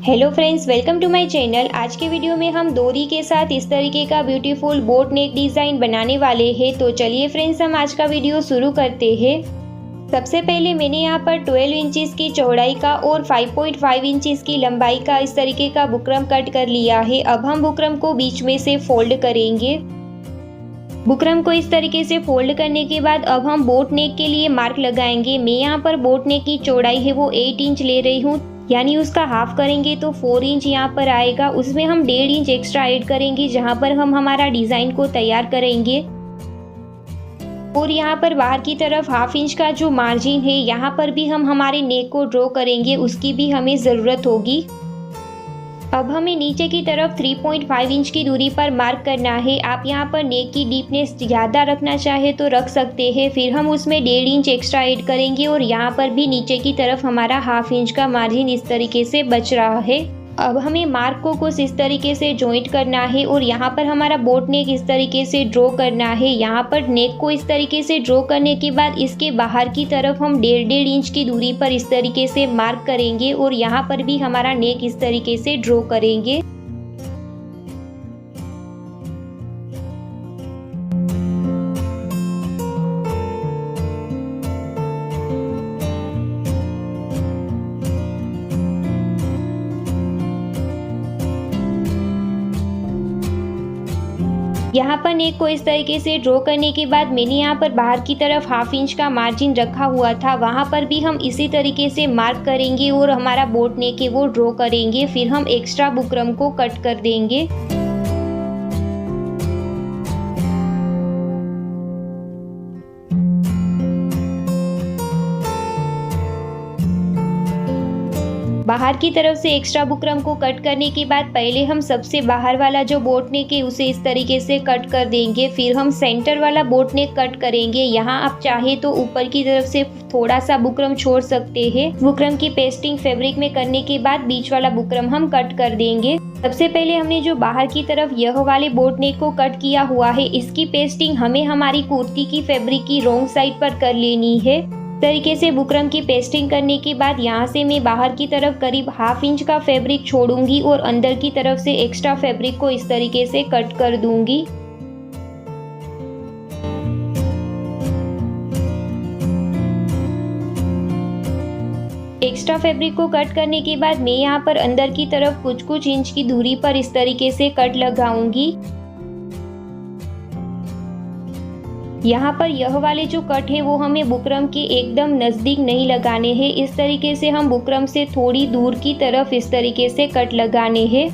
Hello friends, welcome to my channel. आज के video में हम डोरी के साथ इस तरीके का ब्यूटीफुल बोट नेक डिज़ाइन बनाने वाले हैं। तो चलिए फ्रेंड्स, हम आज का वीडियो शुरू करते हैं। सबसे पहले मैंने यहाँ पर 12 इंचेस की चौड़ाई का और 5.5 इंचेस की लंबाई का इस तरीके का बुकरम कट कर लिया है। अब हम बुकरम को बीच में से फोल्ड करेंगे। बुकरम को इस तरीके से फोल्ड करने के बाद अब हम बोट नेक के लिए मार्क लगाएंगे। मैं यहाँ पर बोट नेक की चौड़ाई है वो 8 इंच ले रही हूँ, यानी उसका हाफ करेंगे तो 4 इंच यहाँ पर आएगा। उसमें हम 1.5 इंच एक्स्ट्रा ऐड करेंगे जहाँ पर हम हमारा डिज़ाइन को तैयार करेंगे। और यहाँ पर बाहर की तरफ हाफ इंच का जो मार्जिन है यहाँ पर भी हम हमारे नेक को ड्रॉ करेंगे, उसकी भी हमें ज़रूरत होगी। अब हमें नीचे की तरफ 3.5 इंच की दूरी पर मार्क करना है। आप यहाँ पर नेक की डीपनेस ज़्यादा रखना चाहे तो रख सकते हैं। फिर हम उसमें 1.5 इंच एक्स्ट्रा ऐड करेंगे और यहाँ पर भी नीचे की तरफ हमारा हाफ इंच का मार्जिन इस तरीके से बच रहा है। अब हमें मार्क को कुछ इस तरीके से जॉइंट करना है और यहाँ पर हमारा बोट नेक इस तरीके से ड्रॉ करना है। यहाँ पर नेक को इस तरीके से ड्रॉ करने के बाद इसके बाहर की तरफ हम 1.5 इंच की दूरी पर इस तरीके से मार्क करेंगे और यहाँ पर भी हमारा नेक इस तरीके से ड्रॉ करेंगे। यहाँ पर नेक को इस तरीके से ड्रॉ करने के बाद मैंने यहाँ पर बाहर की तरफ हाफ इंच का मार्जिन रखा हुआ था, वहाँ पर भी हम इसी तरीके से मार्क करेंगे और हमारा बोट नेक है वो ड्रॉ करेंगे। फिर हम एक्स्ट्रा बुकरम को कट कर देंगे। बाहर की तरफ से एक्स्ट्रा बुकरम को कट करने के बाद पहले हम सबसे बाहर वाला जो बोट नेक है उसे इस तरीके से कट कर देंगे। फिर हम सेंटर वाला बोट नेक कट करेंगे। यहाँ आप चाहे तो ऊपर की तरफ से थोड़ा सा बुकरम छोड़ सकते हैं। बुकरम की पेस्टिंग फैब्रिक में करने के बाद बीच वाला बुकरम हम कट कर देंगे। सबसे पहले हमने जो बाहर की तरफ यह वाले बोट नेक को कट किया हुआ है, इसकी पेस्टिंग हमें हमारी कुर्ती की फैब्रिक की रॉन्ग साइड पर कर लेनी है। तरीके से बुकरम की पेस्टिंग करने के बाद यहाँ से मैं बाहर की तरफ करीब हाफ इंच का फैब्रिक छोड़ूंगी और अंदर की तरफ से एक्स्ट्रा फैब्रिक को इस तरीके से कट कर दूंगी। एक्स्ट्रा फैब्रिक को कट करने के बाद मैं यहाँ पर अंदर की तरफ कुछ इंच की दूरी पर इस तरीके से कट लगाऊंगी। यहाँ पर यह वाले जो कट है वो हमें बुकरम के एकदम नज़दीक नहीं लगाने हैं। इस तरीके से हम बुकरम से थोड़ी दूर की तरफ इस तरीके से कट लगाने हैं।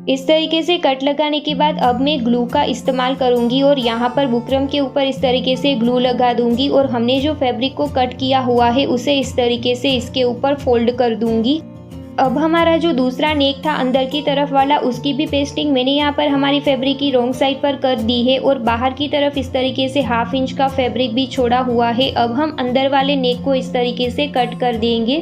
इस तरीके से कट लगाने के बाद अब मैं ग्लू का इस्तेमाल करूँगी और यहाँ पर बुकरम के ऊपर इस तरीके से ग्लू लगा दूँगी और हमने जो फैब्रिक को कट किया हुआ है उसे इस तरीके से इसके ऊपर फोल्ड कर दूँगी। अब हमारा जो दूसरा नेक था अंदर की तरफ वाला, उसकी भी पेस्टिंग मैंने यहाँ पर हमारी फैब्रिक की रॉन्ग साइड पर कर दी है और बाहर की तरफ इस तरीके से हाफ इंच का फैब्रिक भी छोड़ा हुआ है। अब हम अंदर वाले नेक को इस तरीके से कट कर देंगे।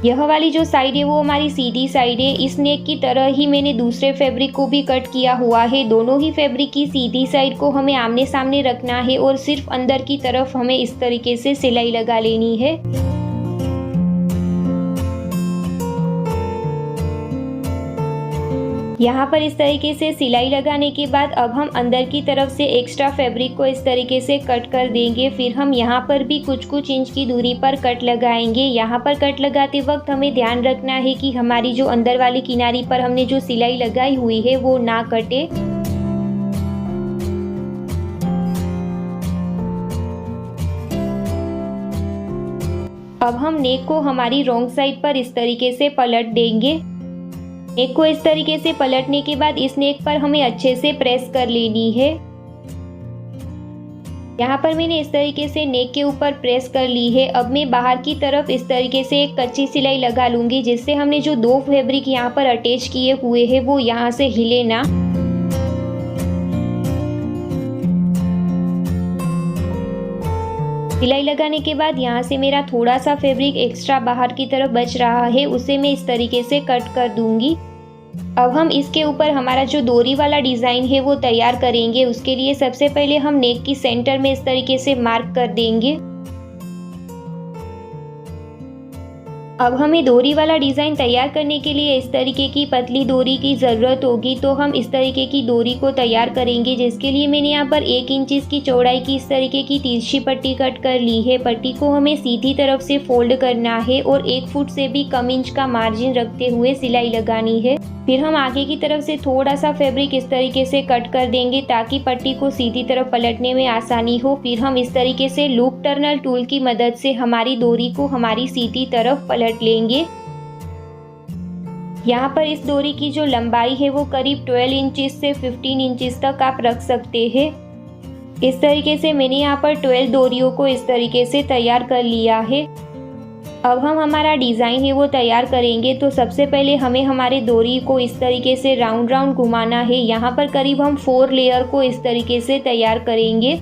यह वाली जो साइड है वो हमारी सीधी साइड है। इस नेक की तरह ही मैंने दूसरे फैब्रिक को भी कट किया हुआ है। दोनों ही फैब्रिक की सीधी साइड को हमें आमने सामने रखना है और सिर्फ अंदर की तरफ हमें इस तरीके से सिलाई लगा लेनी है। यहाँ पर इस तरीके से सिलाई लगाने के बाद अब हम अंदर की तरफ से एक्स्ट्रा फैब्रिक को इस तरीके से कट कर देंगे। फिर हम यहाँ पर भी कुछ इंच की दूरी पर कट लगाएंगे। यहाँ पर कट लगाते वक्त हमें ध्यान रखना है कि हमारी जो अंदर वाली किनारी पर हमने जो सिलाई लगाई हुई है वो ना कटे। अब हम नेक को हमारी रॉन्ग साइड पर इस तरीके से पलट देंगे। नेक को इस तरीके से पलटने के बाद इस नेक पर हमें अच्छे से प्रेस कर लेनी है। यहाँ पर मैंने इस तरीके से नेक के ऊपर प्रेस कर ली है। अब मैं बाहर की तरफ इस तरीके से एक कच्ची सिलाई लगा लूँगी जिससे हमने जो दो फैब्रिक यहाँ पर अटैच किए हुए हैं वो यहाँ से हिले ना। सिलाई लगाने के बाद यहाँ से मेरा थोड़ा सा फैब्रिक एक्स्ट्रा बाहर की तरफ बच रहा है, उसे मैं इस तरीके से कट कर दूंगी। अब हम इसके ऊपर हमारा जो डोरी वाला डिज़ाइन है वो तैयार करेंगे। उसके लिए सबसे पहले हम नेक की सेंटर में इस तरीके से मार्क कर देंगे। अब हमें डोरी वाला डिज़ाइन तैयार करने के लिए इस तरीके की पतली डोरी की ज़रूरत होगी, तो हम इस तरीके की डोरी को तैयार करेंगे, जिसके लिए मैंने यहाँ पर 1 इंच की चौड़ाई की इस तरीके की तिरछी पट्टी कट कर ली है। पट्टी को हमें सीधी तरफ से फोल्ड करना है और 1 फुट से भी कम इंच का मार्जिन रखते हुए सिलाई लगानी है। फिर हम आगे की तरफ से थोड़ा सा फैब्रिक इस तरीके से कट कर देंगे ताकि पट्टी को सीधी तरफ पलटने में आसानी हो। फिर हम इस तरीके से लूप टर्नर टूल की मदद से हमारी डोरी को हमारी सीधी तरफ पलट लेंगे। यहाँ पर इस डोरी की जो लंबाई है वो करीब 12 इंचेस से 15 इंचेस तक आप रख सकते हैं। इस तरीके से मैंने यहाँ पर 12 डोरियों को इस तरीके से तैयार कर लिया है। अब हम हमारा डिज़ाइन है वो तैयार करेंगे। तो सबसे पहले हमें हमारे डोरी को इस तरीके से राउंड राउंड घुमाना है। यहाँ पर करीब हम 4 लेयर को इस तरीके से तैयार करेंगे।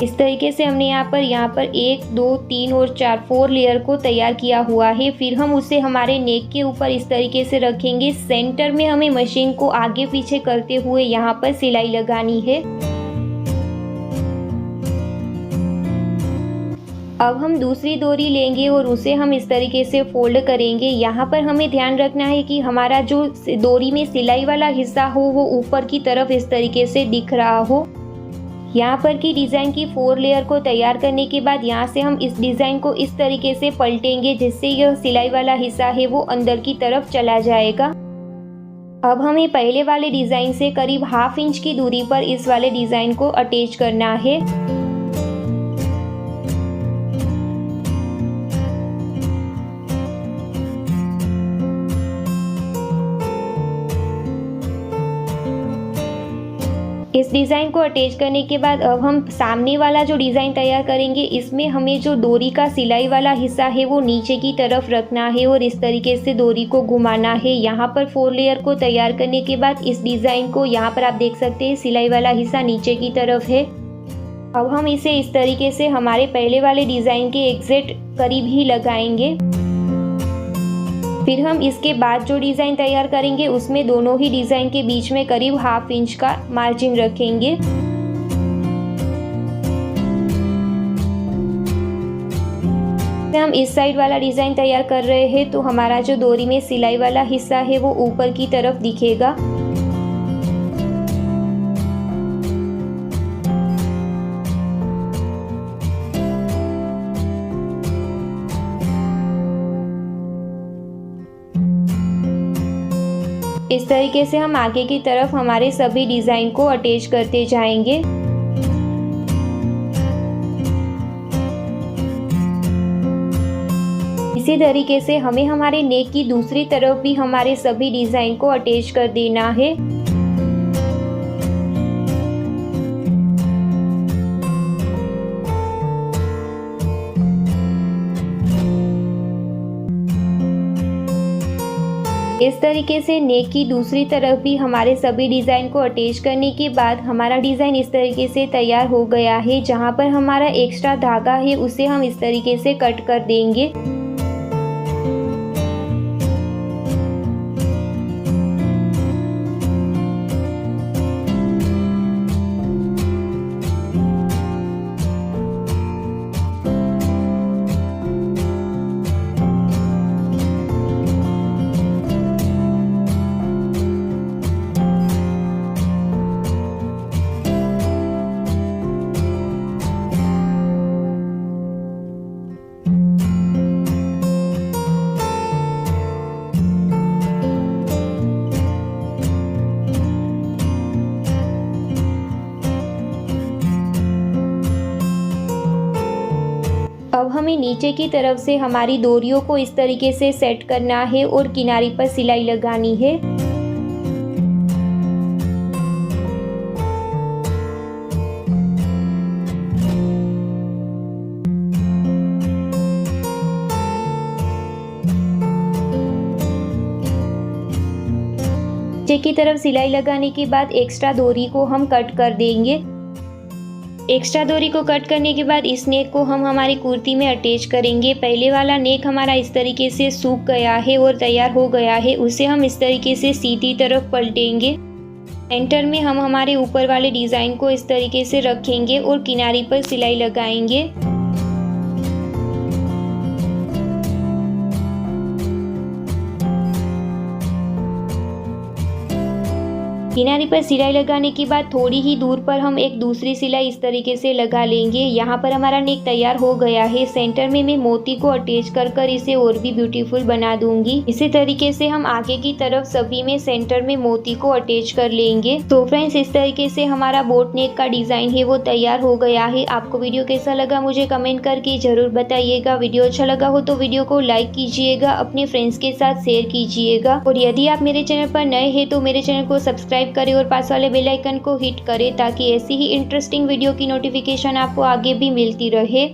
इस तरीके से हमने यहाँ पर 1, 2, 3 और 4 लेयर को तैयार किया हुआ है। फिर हम उसे हमारे नेक के ऊपर इस तरीके से रखेंगे। सेंटर में हमें मशीन को आगे पीछे करते हुए यहाँ पर सिलाई लगानी है। अब हम दूसरी डोरी लेंगे और उसे हम इस तरीके से फोल्ड करेंगे। यहाँ पर हमें ध्यान रखना है कि हमारा जो डोरी में सिलाई वाला हिस्सा हो वो ऊपर की तरफ इस तरीके से दिख रहा हो। यहाँ पर की डिज़ाइन की 4 लेयर को तैयार करने के बाद यहाँ से हम इस डिज़ाइन को इस तरीके से पलटेंगे, जिससे यह सिलाई वाला हिस्सा है वो अंदर की तरफ चला जाएगा। अब हमें पहले वाले डिज़ाइन से करीब 1/2 इंच की दूरी पर इस वाले डिज़ाइन को अटैच करना है। इस डिज़ाइन को अटैच करने के बाद अब हम सामने वाला जो डिज़ाइन तैयार करेंगे, इसमें हमें जो डोरी का सिलाई वाला हिस्सा है वो नीचे की तरफ रखना है और इस तरीके से डोरी को घुमाना है। यहाँ पर 4 लेयर को तैयार करने के बाद इस डिज़ाइन को यहाँ पर आप देख सकते हैं सिलाई वाला हिस्सा नीचे की तरफ है। अब हम इसे इस तरीके से हमारे पहले वाले डिज़ाइन के एग्जैक्ट करीब ही लगाएंगे। फिर हम इसके बाद जो डिज़ाइन तैयार करेंगे उसमें दोनों ही डिज़ाइन के बीच में करीब 1/2 इंच का मार्जिन रखेंगे। हम इस साइड वाला डिज़ाइन तैयार कर रहे हैं तो हमारा जो डोरी में सिलाई वाला हिस्सा है वो ऊपर की तरफ दिखेगा। इस तरीके से हम आगे की तरफ हमारे सभी डिज़ाइन को अटैच करते जाएंगे। इसी तरीके से हमें हमारे नेक की दूसरी तरफ भी हमारे सभी डिज़ाइन को अटैच कर देना है। इस तरीके से नेक की दूसरी तरफ भी हमारे सभी डिज़ाइन को अटैच करने के बाद हमारा डिज़ाइन इस तरीके से तैयार हो गया है। जहाँ पर हमारा एक्स्ट्रा धागा है उसे हम इस तरीके से कट कर देंगे। अब हमें नीचे की तरफ से हमारी डोरियों को इस तरीके से सेट करना है और किनारी पर सिलाई लगानी है। नीचे की तरफ सिलाई लगाने के बाद एक्स्ट्रा डोरी को हम कट कर देंगे। एक्स्ट्रा डोरी को कट करने के बाद इस नेक को हम हमारी कुर्ती में अटैच करेंगे। पहले वाला नेक हमारा इस तरीके से सूख गया है और तैयार हो गया है, उसे हम इस तरीके से सीधी तरफ पलटेंगे। सेंटर में हम हमारे ऊपर वाले डिज़ाइन को इस तरीके से रखेंगे और किनारी पर सिलाई लगाएंगे। किनारी पर सिलाई लगाने के बाद थोड़ी ही दूर पर हम एक दूसरी सिलाई इस तरीके से लगा लेंगे। यहाँ पर हमारा नेक तैयार हो गया है। सेंटर में मैं मोती को अटैच कर इसे और भी ब्यूटीफुल बना दूंगी। इसी तरीके से हम आगे की तरफ सभी में सेंटर में मोती को अटैच कर लेंगे। तो फ्रेंड्स, इस तरीके से हमारा बोट नेक का डिजाइन है वो तैयार हो गया है। आपको वीडियो कैसा लगा मुझे कमेंट करके जरूर बताइएगा। वीडियो अच्छा लगा हो तो वीडियो को लाइक कीजिएगा, अपने फ्रेंड्स के साथ शेयर कीजिएगा और यदि आप मेरे चैनल पर नए हैं तो मेरे चैनल को सब्सक्राइब करें और पास वाले बेल आइकन को हिट करें ताकि ऐसी ही इंटरेस्टिंग वीडियो की नोटिफिकेशन आपको आगे भी मिलती रहे।